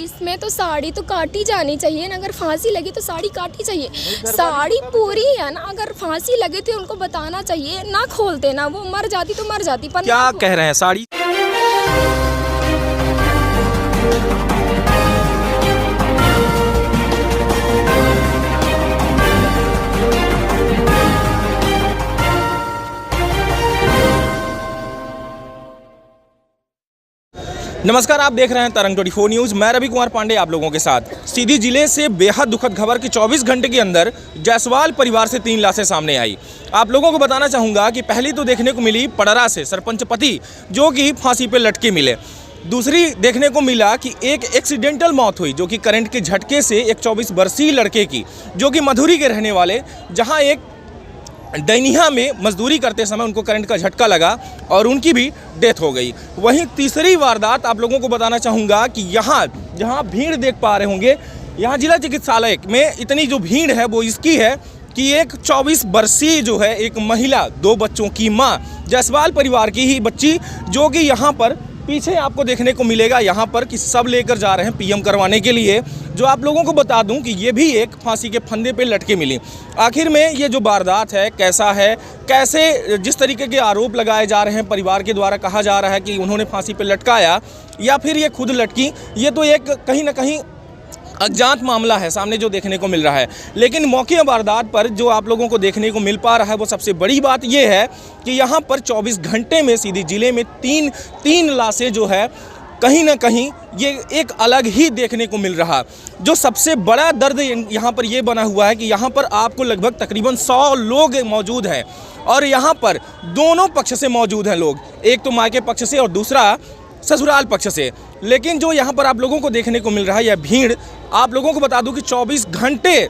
इसमें तो साड़ी तो काटी जानी चाहिए ना, अगर फांसी लगी तो साड़ी काटी चाहिए। साड़ी पूरी है ना, अगर फांसी लगी थी उनको बताना चाहिए, ना खोलते ना, वो मर जाती तो मर जाती। पर क्या कह रहे हैं साड़ी? नमस्कार, आप देख रहे हैं तरंग 24 न्यूज़। मैं रवि कुमार पांडे आप लोगों के साथ। सीधी जिले से बेहद दुखद खबर कि 24 घंटे के अंदर जायसवाल परिवार से 3 लाशें सामने आई। आप लोगों को बताना चाहूँगा कि पहली तो देखने को मिली पडरा से सरपंच पति, जो कि फांसी पे लटके मिले। दूसरी देखने को मिला कि एक एक्सीडेंटल मौत हुई, जो कि करंट के झटके से एक 24 वर्षीय लड़के की, जो कि मधुरी के रहने वाले, जहाँ एक डैनिया में मजदूरी करते समय उनको करंट का झटका लगा और उनकी भी डेथ हो गई। वहीं तीसरी वारदात आप लोगों को बताना चाहूँगा कि यहाँ जहाँ भीड़ देख पा रहे होंगे, यहाँ जिला चिकित्सालय में इतनी जो भीड़ है वो इसकी है कि एक 24 वर्षीय जो है एक महिला, 2 बच्चों की माँ, जायसवाल परिवार की ही बच्ची, जो कि यहाँ पर पीछे आपको देखने को मिलेगा यहाँ पर कि सब लेकर जा रहे हैं पीएम करवाने के लिए। जो आप लोगों को बता दूं कि ये भी एक फांसी के फंदे पे लटके मिली। आखिर में ये जो वारदात है कैसा है, कैसे जिस तरीके के आरोप लगाए जा रहे हैं, परिवार के द्वारा कहा जा रहा है कि उन्होंने फांसी पे लटकाया या फिर ये खुद लटकी, ये तो एक कहीं ना कहीं अज्ञात मामला है सामने जो देखने को मिल रहा है। लेकिन मौके वारदात पर जो आप लोगों को देखने को मिल पा रहा है वो सबसे बड़ी बात ये है कि यहाँ पर 24 घंटे में सीधी जिले में तीन लाशें जो है कहीं ना कहीं ये एक अलग ही देखने को मिल रहा। जो सबसे बड़ा दर्द यहाँ पर ये बना हुआ है कि यहाँ पर आपको लगभग तकरीबन 100 लोग मौजूद हैं और यहाँ पर दोनों पक्ष से मौजूद हैं लोग, एक तो मायके पक्ष से और दूसरा ससुराल पक्ष से। लेकिन जो यहाँ पर आप लोगों को देखने को मिल रहा है यह भीड़, आप लोगों को बता दूं कि 24 घंटे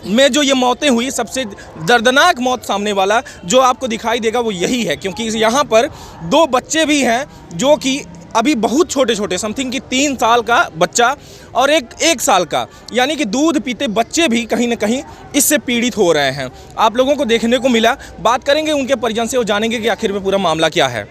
में जो ये मौतें हुई, सबसे दर्दनाक मौत सामने वाला जो आपको दिखाई देगा वो यही है, क्योंकि यहाँ पर 2 बच्चे भी हैं जो कि अभी बहुत छोटे छोटे, समथिंग कि 3 साल का बच्चा और एक साल का, यानी कि दूध पीते बच्चे भी कहीं ना कहीं इससे पीड़ित हो रहे हैं। आप लोगों को देखने को मिला। बात करेंगे उनके परिजन से और जानेंगे कि आखिर में पूरा मामला क्या है।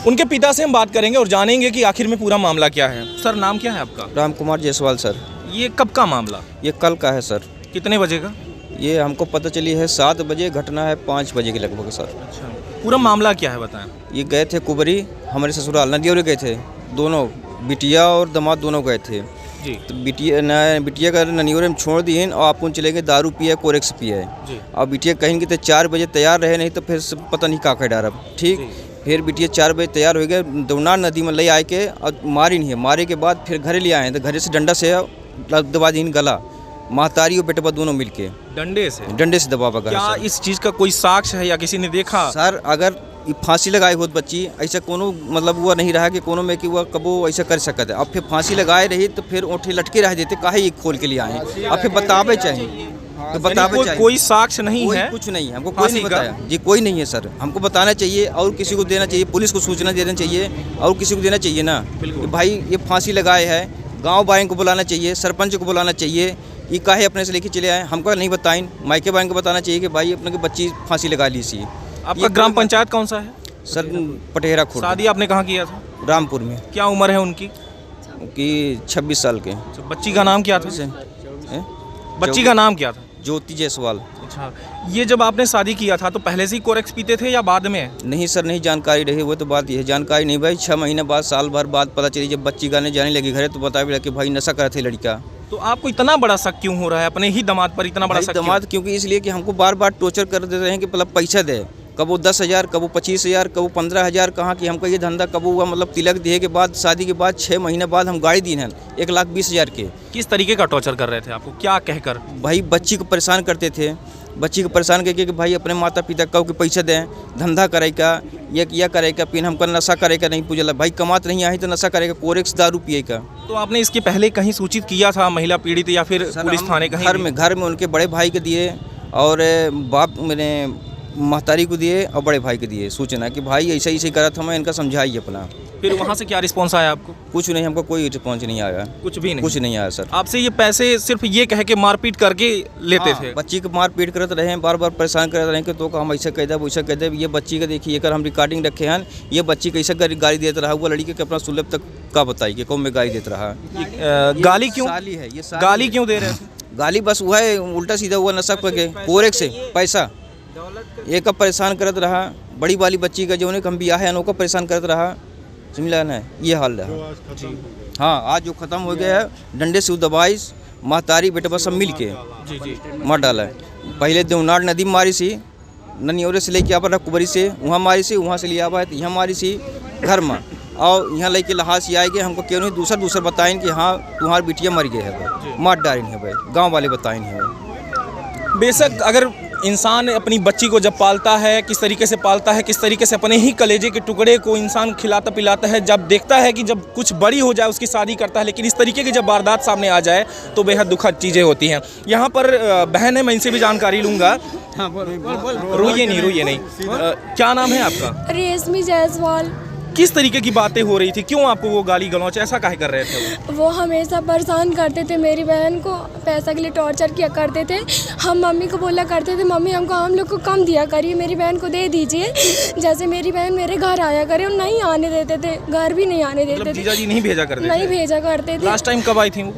उनके पिता से हम बात करेंगे और जानेंगे कि आखिर में पूरा मामला क्या है। सर, नाम क्या है आपका? राम कुमार जायसवाल सर। ये कब का मामला? ये कल का है सर। कितने बजे का? ये हमको पता चली है 7 बजे, घटना है 5 बजे के लगभग सर। अच्छा, पूरा मामला क्या है बताएं। ये गए थे कुबरी, हमारे ससुराल नदियों गए थे, दोनों बिटिया और दामाद दोनों गए थे जी। तो बिटिया का ननियोरे में छोड़ दिए और आप चले गए, दारू पिया, कोरेक्स पिया है। और बिटिया कहीं कि 4 बजे तैयार रहे, नहीं तो फिर पता नहीं का डारा। ठीक, फिर बिटिया 4 बजे तैयार हो गए, दौना नदी में ले आए के और मारी नहीं है। मारे के बाद फिर घरे ले आए तो घरे से डंडा से दबा दी गला, महतारी और बेटवा दोनों मिलके डंडे से दबा गला। क्या इस चीज़ का कोई साक्ष्य है या किसी ने देखा? सर, अगर फांसी लगाई होत बच्ची, ऐसा कोनो मतलब हुआ नहीं रहा कि कोनो में कि वह कबो ऐसा कर सकते है। अब फिर फांसी लगाए रही तो फिर ओठे लटके रह देते, काहे खोल के लिए आए। अब फिर बतावे चाहिए तो बतावे चाहिए। कोई साक्ष्य नहीं है, कुछ नहीं है, हमको कोई नहीं बताया जी, कोई नहीं है सर। हमको बताना चाहिए और किसी को देना चाहिए, पुलिस को सूचना देना चाहिए और किसी को देना चाहिए ना कि भाई ये फांसी लगाए है। गांव वाले को बुलाना चाहिए, सरपंच को बुलाना चाहिए, ये काहे अपने से लेके चले आए। हमको नहीं बताएं, मायके वाले को बताना चाहिए कि भाई अपने बच्ची फांसी लगा ली सी। आपका ग्राम पंचायत कौन सा है? सर, पटेरा खुर्द। शादी आपने कहाँ किया था? रामपुर में। क्या उम्र है उनकी? कि 26 साल के। बच्ची का नाम क्या था? बच्ची का नाम क्या था? ज्योति जायसवाल। अच्छा, ये जब आपने शादी किया था तो पहले से ही कोरेक्स पीते थे या बाद में? नहीं सर, नहीं जानकारी रही, वो तो बात ये है, जानकारी नहीं भाई। 6 महीने बाद, साल भर बाद पता चली, जब बच्ची गाने जाने लगी घरे तो बता भी लगा कि भाई नशा कर थे लड़का। तो आपको इतना बड़ा शक क्यों हो रहा है अपने ही दामाद पर? इतना बड़ा शक दामाद क्योंकि इसलिए कि हमको बार बार टॉर्चर कर देते हैं कि मतलब पैसा दे, कबो 10,000, कबो 25,000, कबो 15,000। कहाँ कि हमको ये धंधा कबो हुआ, मतलब तिलक दिए के बाद, शादी के बाद 6 महीने बाद हम गाड़ी दी हैं 1,20,000 के। किस तरीके का टॉर्चर कर रहे थे आपको, क्या कहकर? भाई बच्ची को परेशान करते थे, बच्ची को परेशान करके कि भाई अपने माता पिता कब के पैसा दें, धंधा करेगा, यह करेगा, फिर हमको नशा करेगा, नहीं पूछला भाई कमात नहीं आई तो नशा करेगा, कोरेक्स दारू पिएगा। तो आपने इसके पहले कहीं सूचित किया था महिला पीड़ित या फिर पुलिस थाने? कहीं घर में उनके बड़े भाई को दिए और बाप मेरे महतारी को दिए और बड़े भाई को दिए सूचना कि भाई ऐसा करा था, मैं इनका समझाइए अपना। फिर वहाँ से क्या रिस्पॉन्स आया आपको? कुछ नहीं, हमको कोई रिस्पॉन्स नहीं आया, कुछ भी नहीं? कुछ नहीं आया सर। आपसे ये पैसे सिर्फ ये कह के मारपीट करके लेते थे? बच्ची को मार पीट करते रहे, बार बार परेशान करते रहे कि तो हम ऐसा कह दे वैसा कह दे। ये बच्ची का देखिए, कर हम रिकॉर्डिंग रखे हैं, ये बच्ची कैसे गाली देता रहा, वो लड़की के अपना सुलभ तक का बताई कि कौन में गाली देता रहा। गाली क्यों? साली है ये, गाली क्यों दे रहे थे? गाली बस हुआ है, उल्टा सीधा हुआ नशा करके कोरेक से पैसा एक का परेशान करत रहा। बड़ी वाली बच्ची का जो उन्हें हम बिया है अनोखा परेशान करत रहा, समझला ना, ये हाल रहा। हाँ, आज जो ख़त्म हो गया है, डंडे से दबाई महतारी बेटा सब मिल के मार डाला है। पहले देवनार नदी में मारी सी, ननियोरे से लेके आप कुबरी से वहाँ मारी सी, वहाँ से लिया हुआ है तो यहाँ मारी सी घर में, और यहाँ लेके लहाज से आएंगे हमको क्यों नहीं दूसरा बताएं कि हाँ तुम्हारी बिटिया मर गई है भाई, मार डाली है भाई, गाँव वाले बताएं है भाई। बेशक अगर इंसान अपनी बच्ची को जब पालता है, किस तरीके से पालता है, किस तरीके से अपने ही कलेजे के टुकड़े को इंसान खिलाता पिलाता है, जब देखता है कि जब कुछ बड़ी हो जाए उसकी शादी करता है, लेकिन इस तरीके की जब वारदात सामने आ जाए तो बेहद दुखद चीज़ें होती हैं। यहाँ पर बहन है, मैं इनसे भी जानकारी लूँगा। रोइए नहीं। क्या नाम है आपका? रेशमी जायसवाल। किस तरीके की बातें हो रही थी, क्यों आपको वो गाली गलौच ऐसा काहे कर रहे थे? वो हमेशा परेशान करते थे मेरी बहन को, पैसा के लिए टॉर्चर किया करते थे। हम मम्मी को बोला करते थे, मम्मी हमको हम लोग को कम दिया करिए, मेरी बहन को दे दीजिए। जैसे मेरी बहन मेरे घर आया करे, वो नहीं आने देते थे, घर भी नहीं आने देते थे। जीजा जी नहीं भेजा करते? नहीं भेजा करते थे। लास्ट टाइम कब आई थी वो?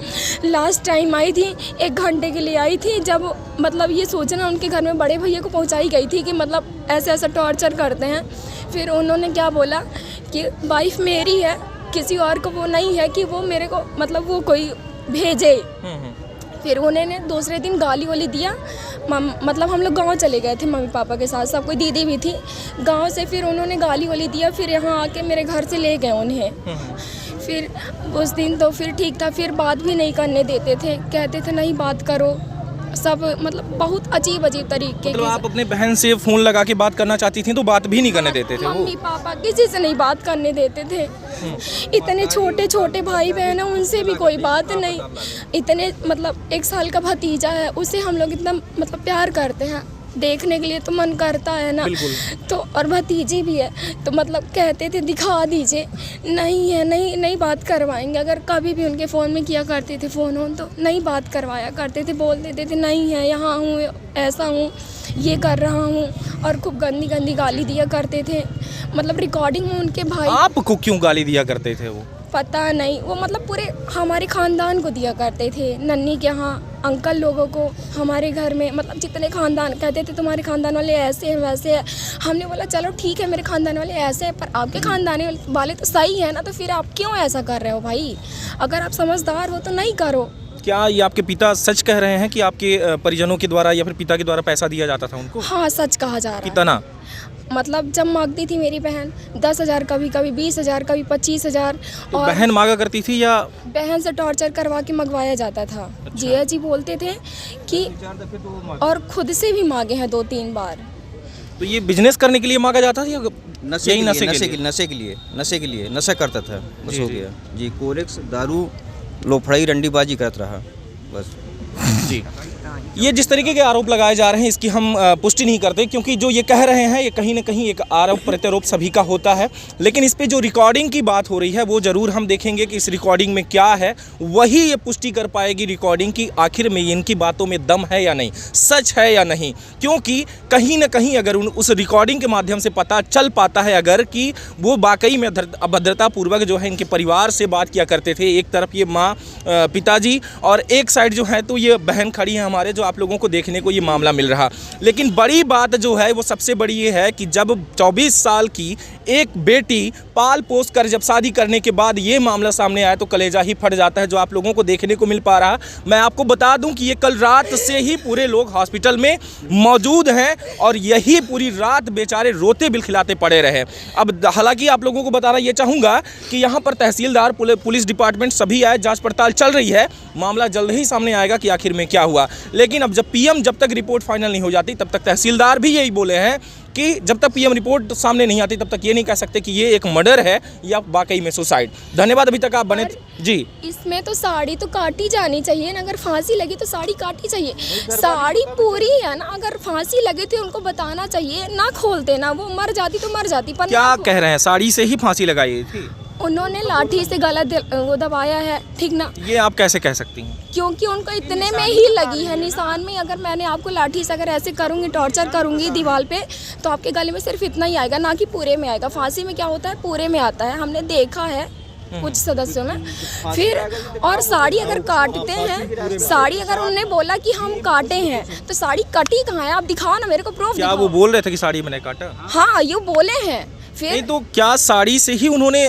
लास्ट टाइम आई थी 1 घंटे के लिए आई थी, जब मतलब ये सोचना उनके घर में बड़े भैया को पहुँचाई गई थी कि मतलब ऐसे ऐसा टॉर्चर करते हैं। फिर उन्होंने क्या बोला कि वाइफ मेरी है, किसी और को वो नहीं है कि वो मेरे को मतलब वो कोई भेजे। फिर उन्होंने दूसरे दिन गाली वाली दिया। मतलब हम लोग गांव चले गए थे मम्मी पापा के साथ, सब कोई दीदी भी थी गांव से। फिर उन्होंने गाली वाली दिया, फिर यहाँ आके मेरे घर से ले गए उन्हें। फिर उस दिन तो फिर ठीक था, फिर बात भी नहीं करने देते थे, कहते थे नहीं बात करो, सब मतलब बहुत अजीब तरीके मतलब आप अपने बहन से फ़ोन लगा के बात करना चाहती थी तो बात भी नहीं करने देते थे? मम्मी पापा किसी से नहीं बात करने देते थे। इतने छोटे छोटे भाई बहन हैं, उनसे भी कोई बात नहीं। इतने मतलब 1 साल का भतीजा है, उसे हम लोग इतना मतलब प्यार करते हैं, देखने के लिए तो मन करता है ना। तो और भतीजी भी है, तो मतलब कहते थे दिखा दीजिए, नहीं है, नहीं बात करवाएंगे। अगर कभी भी उनके फ़ोन में किया करते थे फ़ोन तो नहीं बात करवाया करते थे, बोल देते थे नहीं है, यहाँ हूँ, ऐसा हूँ, ये कर रहा हूँ, और खूब गंदी गाली दिया करते थे। मतलब रिकॉर्डिंग में उनके भाई। आपको क्यों गाली दिया करते थे वो? पता नहीं, वो मतलब पूरे हमारे ख़ानदान को दिया करते थे, नन्नी के यहाँ, अंकल लोगों को, हमारे घर में, मतलब जितने ख़ानदान। कहते थे तुम्हारे ख़ानदान वाले ऐसे हैं वैसे हैं। हमने बोला चलो ठीक है, मेरे ख़ानदान वाले ऐसे हैं, पर आपके ख़ानदान वाले तो सही है ना, तो फिर आप क्यों ऐसा कर रहे हो भाई? अगर आप समझदार हो तो नहीं करो। क्या ये आपके पिता सच कह रहे हैं कि आपके परिजनों के द्वारा या फिर पिता के द्वारा पैसा दिया जाता था उनको? हाँ, सच कहा जा रहा है। कितना? मतलब जब मांगती थी मेरी बहन 10,000, कभी 20,000, कभी 25,000। तो और बहन मांगा करती थी या बहन से टॉर्चर करवा के मंगवाया जाता था। अच्छा। जिया जी बोलते थे कि, और खुद से भी मांगे हैं 2-3 बार। तो ये बिजनेस करने के लिए मांगा जाता था या नशे के लिए नशा करता था, बस हो गया जी। कोरेक्स, दारू, लोफड़ाई, रंडीबाजी करता रहा बस जी। ये जिस तरीके के आरोप लगाए जा रहे हैं इसकी हम पुष्टि नहीं करते, क्योंकि जो ये कह रहे हैं ये कहीं ना कहीं एक आरोप प्रत्यारोप सभी का होता है। लेकिन इस पे जो रिकॉर्डिंग की बात हो रही है वो ज़रूर हम देखेंगे कि इस रिकॉर्डिंग में क्या है, वही ये पुष्टि कर पाएगी रिकॉर्डिंग की आखिर में इनकी बातों में दम है या नहीं, सच है या नहीं। क्योंकि कहीं ना कहीं अगर उस रिकॉर्डिंग के माध्यम से पता चल पाता है अगर कि वो वाकई में अभद्रतापूर्वक जो है इनके परिवार से बात किया करते थे, एक तरफ ये माँ पिताजी और एक साइड जो है तो ये बहन खड़ी है हमारे, जो आप लोगों को देखने को ये मामला मिल रहा। लेकिन बड़ी बात जो है वो सबसे बड़ी ये है कि जब 24 साल की एक बेटी पाल पोस कर जब शादी करने के बाद ये मामला सामने आया तो कलेजा ही फट जाता है, जो आप लोगों को देखने को मिल पा रहा। मैं आपको बता दूं कि ये कल रात से ही पूरे लोग हॉस्पिटल में मौजूद हैं और यही पूरी रात बेचारे रोते बिलखिलाते पड़े रहे। अब हालांकि आप लोगों को बताना ये चाहूँगा कि यहाँ पर तहसीलदार, पुलिस डिपार्टमेंट सभी आए, जाँच पड़ताल चल रही है, मामला जल्द ही सामने आएगा कि आखिर में क्या हुआ। लेकिन अब जब तक रिपोर्ट फाइनल नहीं हो जाती तब तक तहसीलदार भी यही बोले हैं कि जब तक पीएम रिपोर्ट सामने नहीं आती तब तक ये नहीं कह सकते कि ये एक मर्डर है या वाकई में सुसाइड। धन्यवाद, अभी तक आप बने जी। इसमें तो साड़ी तो काटी जानी चाहिए ना, अगर फांसी लगी तो साड़ी काटी चाहिए। साड़ी पूरी है ना, अगर फांसी लगे थे उनको बताना चाहिए, ना खोलते ना, वो मर जाती तो मर जाती। पर क्या कह रहे हैं, साड़ी से ही फांसी लगाई थी? उन्होंने लाठी से गला वो दबाया है, ठीक ना, ये आप कैसे कह सकती हैं? क्योंकि उनको इतने में ही लगी है निशान में। अगर मैंने आपको लाठी से अगर ऐसे करूँगी, टॉर्चर करूँगी दीवार पे, तो आपके गले में सिर्फ इतना ही आएगा, ना कि पूरे में आएगा। फांसी में क्या होता है, पूरे में आता है, हमने देखा है कुछ सदस्यों में। फिर और साड़ी अगर काटते हैं, साड़ी अगर उन्होंने बोला कि हम काटे हैं, तो साड़ी कटी कहाँ है, आप दिखाओ ना मेरे को, प्रूफ क्या दिखाओ। वो बोल रहे थे कि साड़ी मैंने काटा? हाँ, ये बोले हैं। नहीं फिर तो क्या साड़ी से ही उन्होंने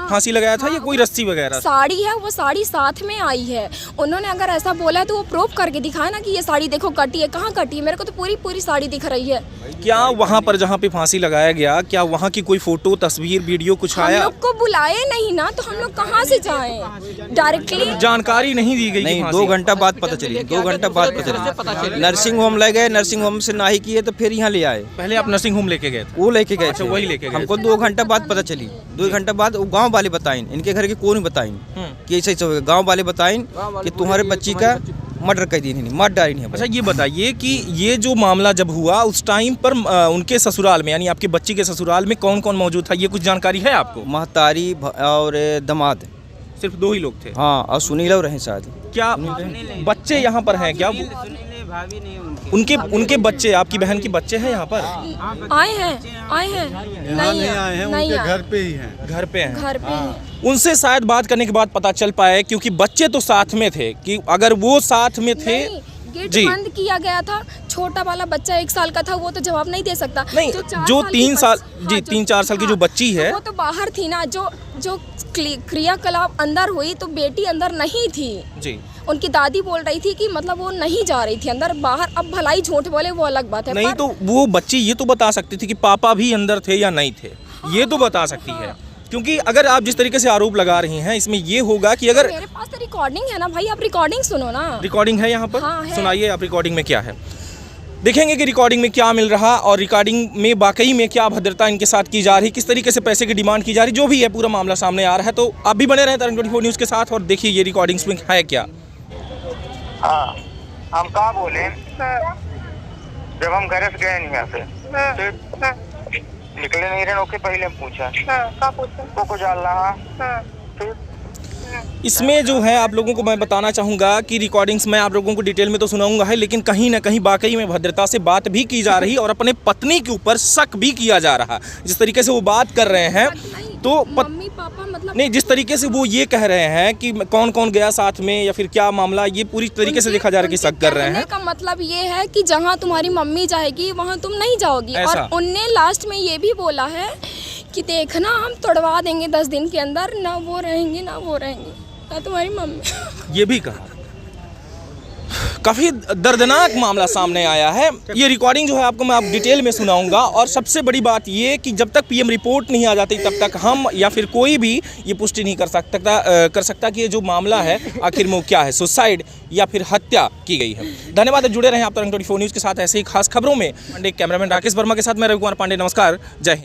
फांसी लगाया था या कोई रस्सी वगैरह? साड़ी है, वो साड़ी साथ में आई है। उन्होंने अगर ऐसा बोला है तो वो प्रूफ करके दिखाया ना कि ये साड़ी देखो कटी है। कहाँ कटी है, मेरे को तो पूरी पूरी साड़ी दिख रही है। क्या वहाँ पर जहाँ पे फांसी लगाया गया, क्या वहाँ की कोई फोटो, तस्वीर, वीडियो कुछ हम आया? लोग को बुलाए नहीं ना, तो हम लोग कहाँ से जाएं? डायरेक्टली जानकारी नहीं दी गई? नहीं, कि 2 घंटा बाद पता चली, 2 घंटा बाद पता चली। नर्सिंग होम ले गए, नर्सिंग होम से नाही किए तो फिर यहाँ ले आए। पहले आप नर्सिंग होम लेके गए थे? वो लेके गए अच्छा, थे, वही लेके गए हमको 2 घंटा बाद पता चली। 2 घंटा बाद वो गांव वाले बताइन, इनके घर के कौन बताइन कि ऐसा ऐसा हो गया। गांव वाले बताइन कि तुम्हारे बच्ची का मर्डर कर दी, नहीं मार डाली नहीं। अच्छा, ये बताइए कि ये जो मामला जब हुआ उस टाइम पर उनके ससुराल में, यानी आपकी बच्ची के ससुराल में कौन कौन मौजूद था, ये कुछ जानकारी है आपको? महतारी और दमाद, सिर्फ 2 ही लोग थे? हाँ, और सुनील और रहे शायद। क्या बच्चे यहाँ पर हैं? क्या उनके बच्चे, आपकी बहन के बच्चे हैं यहाँ पर? आए हैं नहीं आए हैं, नहीं उनके आए। घर पे ही हैं। घर पे हैं? घर पे ही। उनसे शायद बात करने के बाद पता चल पाए, क्योंकि बच्चे तो साथ में थे, कि अगर वो साथ में थे। नहीं, गेट जी। बंद किया गया था। छोटा वाला बच्चा 1 साल का था, वो तो जवाब नहीं दे सकता। नहीं, जो 3 साल, जी 3-4 साल की जो बच्ची है, वो तो बाहर थी ना। जो क्रियाकलाप अंदर हुई, तो बेटी अंदर नहीं थी जी। उनकी दादी बोल रही थी कि मतलब वो नहीं जा रही थी अंदर, बाहर। अब भलाई झूठ बोले वो अलग बात है। नहीं पर तो वो बच्ची ये तो बता सकती थी कि पापा भी अंदर थे या नहीं थे, ये तो बता सकती है। क्योंकि अगर आप जिस तरीके से आरोप लगा रही हैं, इसमें ये होगा कि अगर मेरे पास तो रिकॉर्डिंग है ना भाई, आप रिकॉर्डिंग सुनो ना। रिकॉर्डिंग है यहाँ पर? हाँ, है। सुनाइए आप, रिकॉर्डिंग में क्या है, देखेंगे कि रिकॉर्डिंग में क्या मिल रहा, और रिकॉर्डिंग में वाकई में क्या अभद्रता इनके साथ की जा रही, किस तरीके से पैसे की डिमांड की जा रही, जो भी है पूरा मामला सामने आ रहा है। तो आप भी बने रहें तरंग 24 न्यूज़ के साथ और देखिए ये रिकॉर्डिंग्स में है क्या। हाँ, हम कहाँ बोले जब हम घर से गए नहीं यहाँ से, निकले नहीं रहे, ओके पहले हम पूछा को डाल रहा। इसमें जो है आप लोगों को मैं बताना चाहूँगा कि रिकॉर्डिंग्स मैं आप लोगों को डिटेल में तो सुनाऊंगा है, लेकिन कहीं ना कहीं वाकई में भद्रता से बात भी की जा रही और अपने पत्नी के ऊपर शक भी किया जा रहा। जिस तरीके से वो बात कर रहे हैं, तो मम्मी पापा मतलब नहीं, जिस तरीके से वो ये कह रहे हैं कि कौन कौन गया साथ में या फिर क्या मामला, ये पूरी तरीके से देखा जा रहा है कि शक कर रहे हैं। का मतलब ये है कि जहाँ तुम्हारी मम्मी जाएगी वहाँ तुम नहीं जाओगी। और ऐसा? उनने लास्ट में ये भी बोला है कि देखना हम तोड़वा देंगे 10 दिन के अंदर, ना वो रहेंगे ना तुम्हारी मम्मी। ये भी कहा। काफ़ी दर्दनाक मामला सामने आया है। ये रिकॉर्डिंग जो है आपको मैं डिटेल में सुनाऊंगा, और सबसे बड़ी बात ये कि जब तक पीएम रिपोर्ट नहीं आ जाती तब तक हम या फिर कोई भी ये पुष्टि नहीं कर सकता कि ये जो मामला है आखिर में क्या है, सुसाइड या फिर हत्या की गई है। धन्यवाद, जुड़े रहें आप तरंग 24 न्यूज़ के साथ ऐसे ही खास खबरों में। कैमरामैन राकेश वर्मा के साथ मैं रवि कुमार पांडे, नमस्कार, जय हिंद।